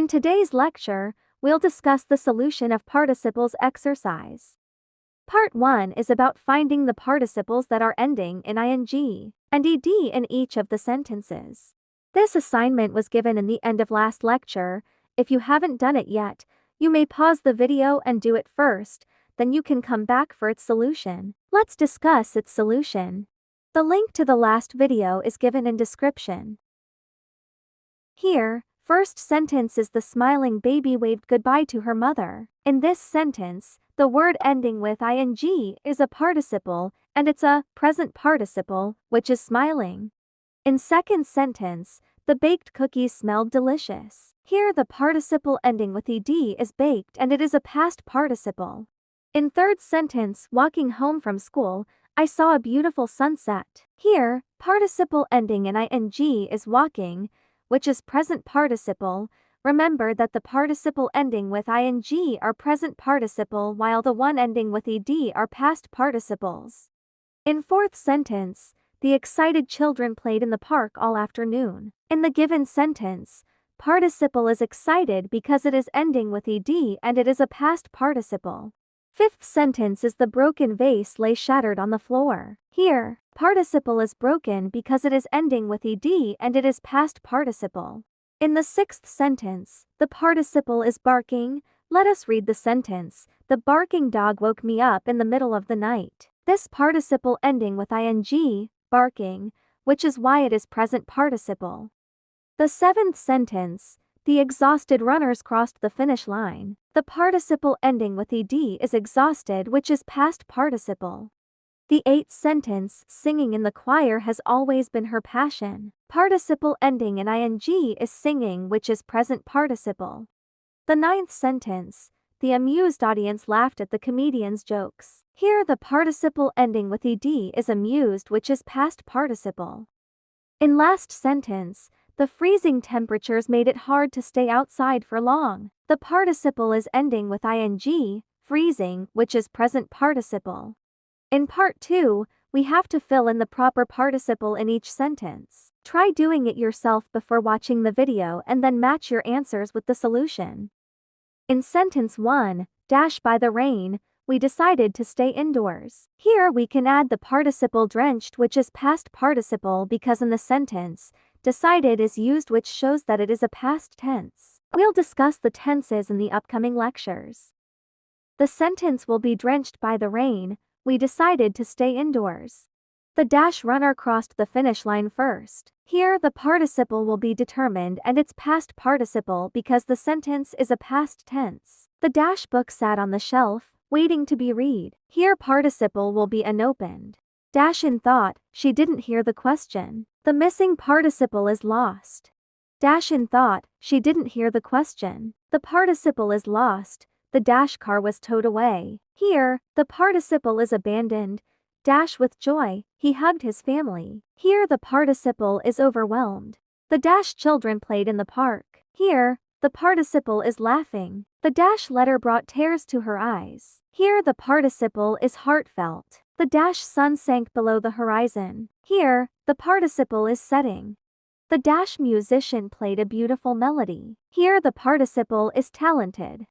In today's lecture, we'll discuss the solution of participles exercise. Part 1 is about finding the participles that are ending in ing and ed in each of the sentences. This assignment was given in the end of last lecture. If you haven't done it yet, you may pause the video and do it first, then you can come back for its solution. Let's discuss its solution. The link to the last video is given in description. Here, first sentence is the smiling baby waved goodbye to her mother. In this sentence, the word ending with ing is a participle, and it's a present participle, which is smiling. In second sentence, the baked cookies smelled delicious. Here the participle ending with ed is baked and it is a past participle. In third sentence, walking home from school, I saw a beautiful sunset. Here, participle ending in ing is walking, which is present participle. Remember that the participle ending with ing are present participle while the one ending with ed are past participles. In fourth sentence, the excited children played in the park all afternoon. In the given sentence, participle is excited because it is ending with ed and it is a past participle. Fifth sentence is the broken vase lay shattered on the floor. Here, participle is broken because it is ending with ed and it is past participle. In the sixth sentence, the participle is barking. Let us read the sentence. The barking dog woke me up in the middle of the night. This participle ending with ing, barking, which is why it is present participle. The seventh sentence, the exhausted runners crossed the finish line. The participle ending with ed is exhausted, which is past participle. The eighth sentence, singing in the choir has always been her passion. Participle ending in ing is singing, which is present participle. The ninth sentence, the amused audience laughed at the comedian's jokes. Here the participle ending with ed is amused, which is past participle. In last sentence, the freezing temperatures made it hard to stay outside for long. The participle is ending with ing, freezing, which is present participle. In part 2, we have to fill in the proper participle in each sentence. Try doing it yourself before watching the video and then match your answers with the solution. In sentence 1, by the rain, we decided to stay indoors. Here we can add the participle drenched, which is past participle because in the sentence, decided is used, which shows that it is a past tense. We'll discuss the tenses in the upcoming lectures. The sentence will be drenched by the rain. We decided to stay indoors. The runner crossed the finish line first. Here the participle will be determined and it's past participle because the sentence is a past tense. The book sat on the shelf, waiting to be read. Here participle will be unopened. In thought, she didn't hear the question. The missing participle is lost. In thought, she didn't hear the question. The participle is lost. The car was towed away. Here, the participle is abandoned. With joy, he hugged his family. Here the participle is overwhelmed. The children played in the park. Here, the participle is laughing. The letter brought tears to her eyes. Here the participle is heartfelt. The sun sank below the horizon. Here, the participle is setting. The musician played a beautiful melody. Here the participle is talented.